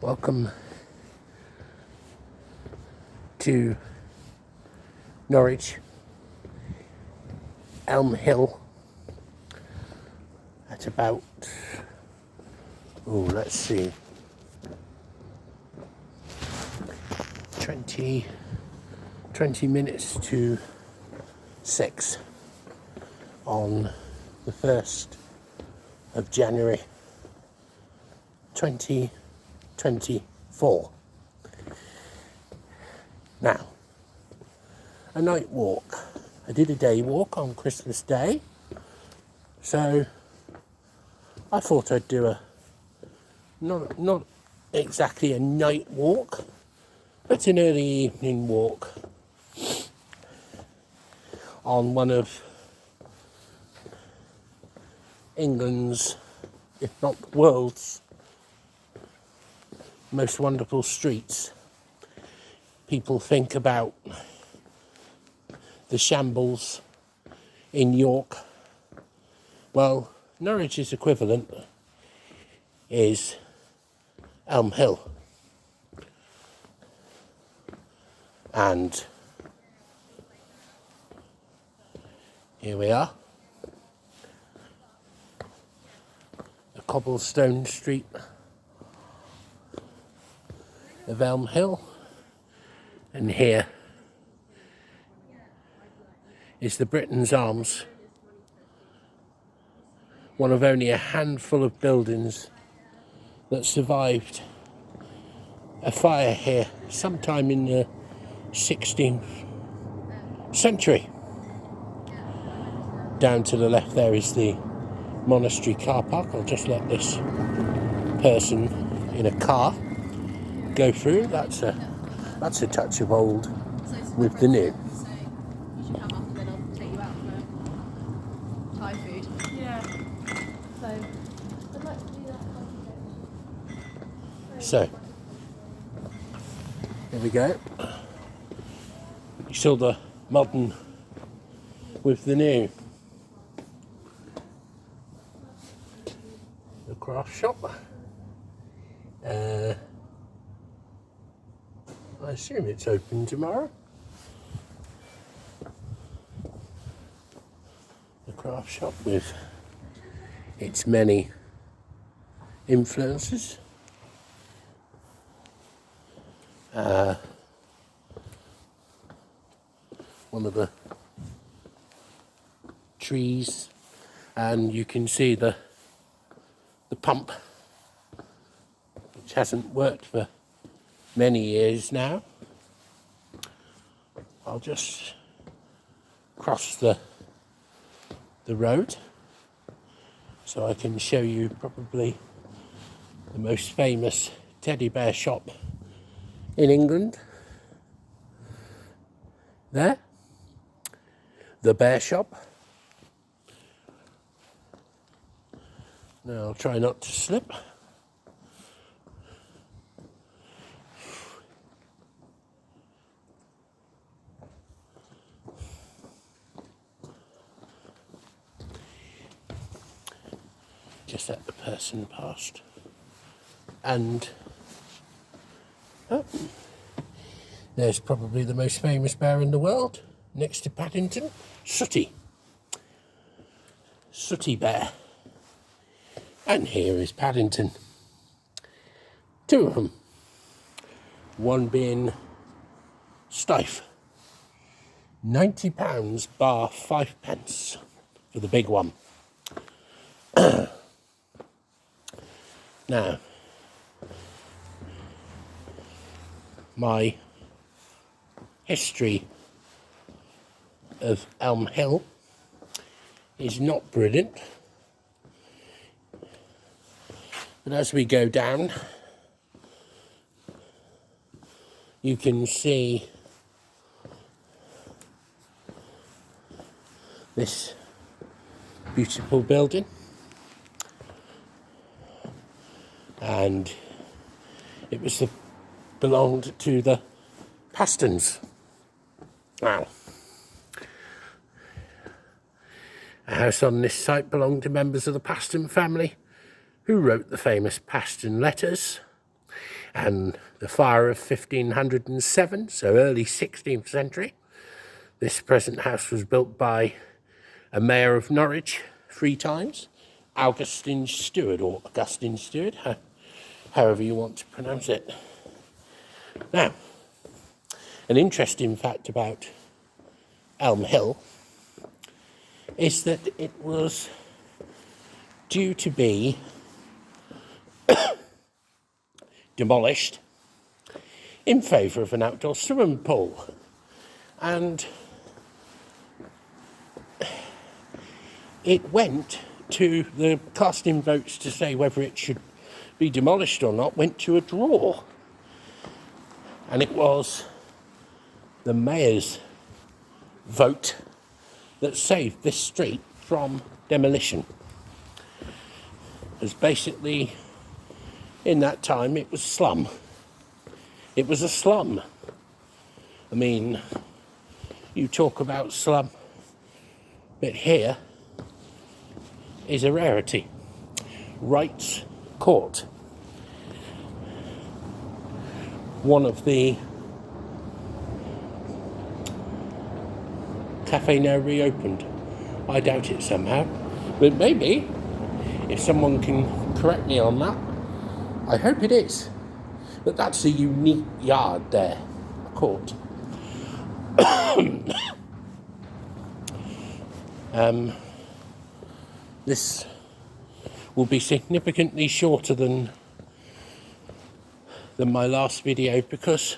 Welcome to Norwich, Elm Hill, at about, let's see, 20 minutes to 6 on the 1st of January 2024. Now, a night walk. I did a day walk on Christmas Day, so I thought I'd do a not exactly a night walk, but an early evening walk on one of England's, if not the world's, most wonderful streets. People think about the shambles in York. Well, Norwich's equivalent is Elm Hill. And here we are. A cobblestone street of Elm Hill. And here is the Britain's Arms, one of only a handful of buildings that survived a fire here sometime in the 16th century. Down to the left there is the monastery car park. I'll just let this person in a car go through. That's a touch of old with the new. So, here we go. You saw the modern with the new. The craft shop. I assume it's open tomorrow. The craft shop with its many influences. One of the trees, and you can see the pump, which hasn't worked for many years now. I'll just cross the road so I can show you probably the most famous teddy bear shop in England. There, the bear shop. Now I'll try not to slip. Just let the person past. And there's probably the most famous bear in the world, next to Paddington, Sooty Bear. And here is Paddington. Two of them. One being stiff. £90 bar 5p for the big one. Now, my history of Elm Hill is not brilliant, but as we go down, you can see this beautiful building, and it belonged to the Pastons. Wow. A house on this site belonged to members of the Paston family who wrote the famous Paston letters, and the fire of 1507, so early 16th century. This present house was built by a mayor of Norwich 3 times, Augustine Stewart, or Augustine Stewart, however you want to pronounce it. Now, an interesting fact about Elm Hill is that it was due to be demolished in favour of an outdoor swimming pool. And it went to the casting votes to say whether it should be demolished or not, went to a draw. And it was the mayor's vote that saved this street from demolition. As basically, in that time, it was slum. It was a slum. I mean, you talk about slum, but here is a rarity. Wright's Court. One of the cafe now reopened. I doubt it somehow, but maybe if someone can correct me on that, I hope it is. But that's a unique yard there, a court. This will be significantly shorter than my last video because,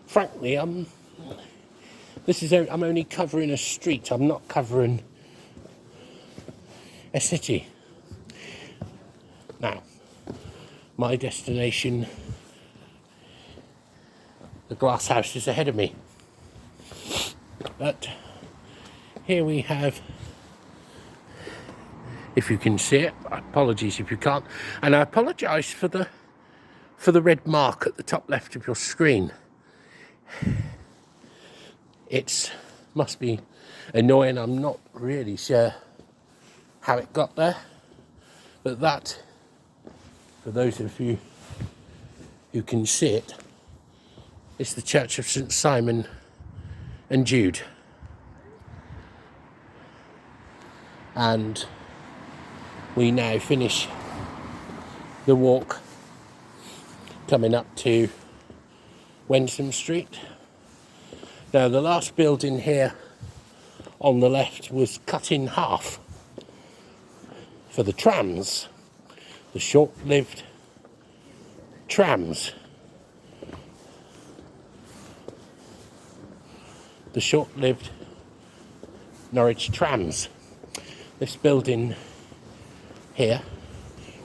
frankly, I'm only covering a street. I'm not covering a city. Now, my destination, the glass house, is ahead of me. But here we have, if you can see it, apologies if you can't, and I apologise for the red mark at the top left of your screen. It must be annoying. I'm not really sure how it got there, but that, for those of you who can see it, is the Church of St Simon and Jude. And we now finish the walk coming up to Wensum Street. Now, the last building here on the left was cut in half for the trams, the short-lived trams. The short-lived Norwich trams. This building here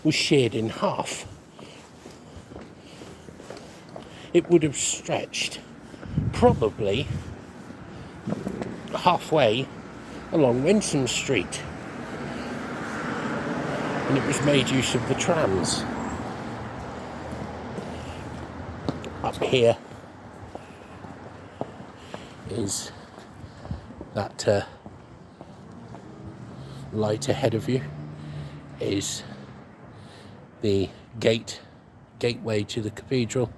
was sheared in half. It would have stretched probably halfway along Wensum Street, and it was made use of the trams. Up here is that light ahead of you is the gateway to the cathedral,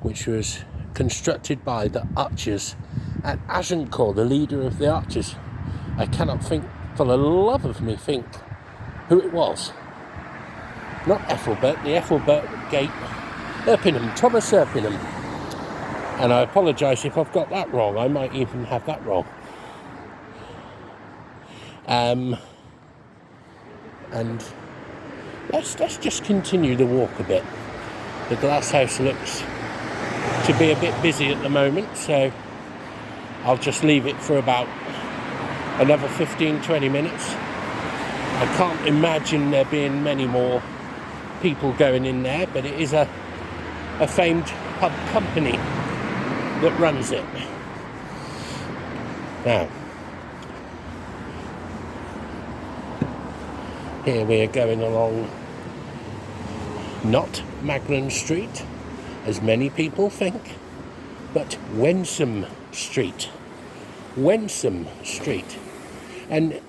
which was constructed by the archers at Agincourt, the leader of the archers. I cannot think, for the love of me, think who it was. Not Ethelbert, the Ethelbert Gate, Erpingham, Thomas Erpingham. And I apologise if I've got that wrong. I might even have that wrong. And let's just continue the walk a bit. The glass house looks to be a bit busy at the moment, so I'll just leave it for about another 15-20 minutes. I can't imagine there being many more people going in there, but it is a famed pub company that runs it. Now, here we are going along not Magnan Street, as many people think, but Wensum Street. Wensum Street. And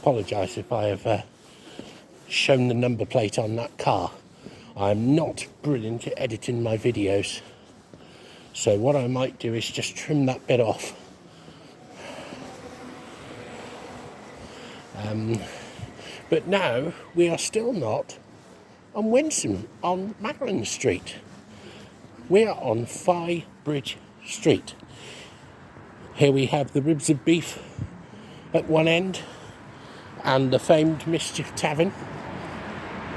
apologise if I have shown the number plate on that car. I'm not brilliant at editing my videos, so what I might do is just trim that bit off. But now we are still not on Winston, on Magdalen Street. We are on Phi Bridge Street. Here we have the Ribs of Beef at one end and the famed Mischief Tavern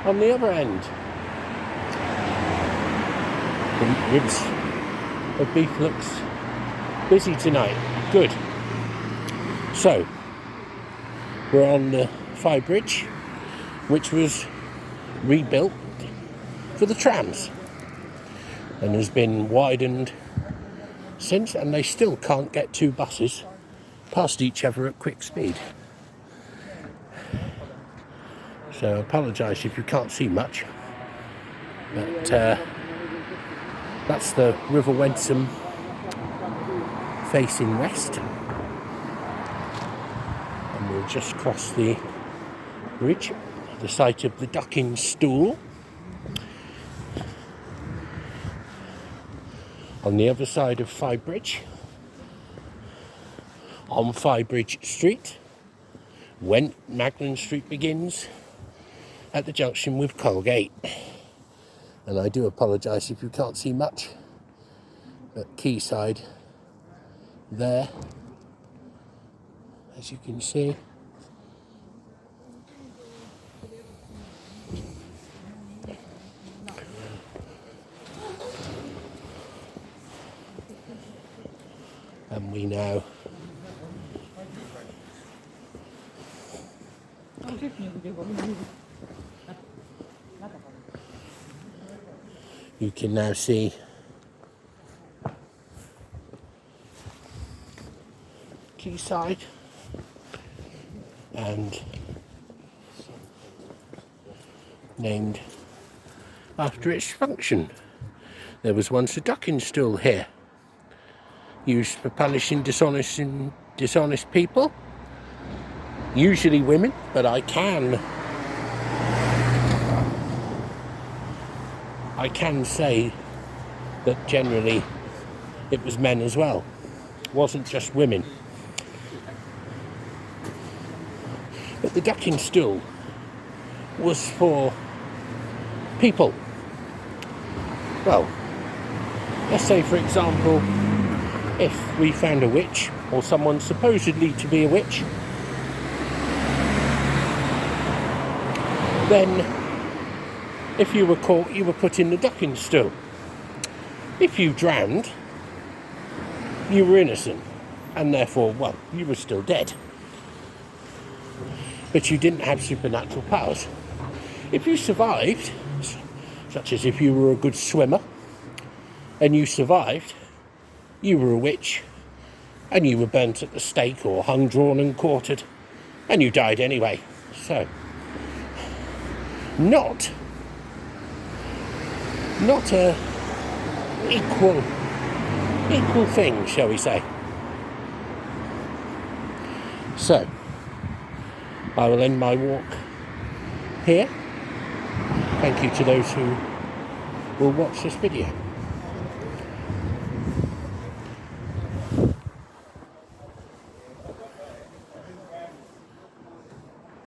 on the other end. The Ribs of Beef looks busy tonight. Good. So, we're on the Phi Bridge, which was rebuilt for the trams and has been widened since, and they still can't get two buses past each other at quick speed. So I apologise if you can't see much, but that's the River Wensum facing west, and we'll just cross the bridge, the site of the docking stool. On the other side of Phi Bridge, on Phi Bridge Street, when Magdalen Street begins at the junction with Colgate. And I do apologise if you can't see much, but quayside there, as you can see. And we now you can now see quayside and named after its function. There was once a docking stool here, used for punishing dishonest people, usually women, but I can say that generally it was men as well. It wasn't just women. But the docking stool was for people. Well, let's say for example, if we found a witch, or someone supposedly to be a witch, then if you were caught, you were put in the docking stool. If you drowned, you were innocent, and therefore, well, you were still dead. But you didn't have supernatural powers. If you survived, such as if you were a good swimmer, and you survived, you were a witch, and you were burnt at the stake or hung, drawn and quartered, and you died anyway. So, not a equal thing, shall we say. So, I will end my walk here. Thank you to those who will watch this video.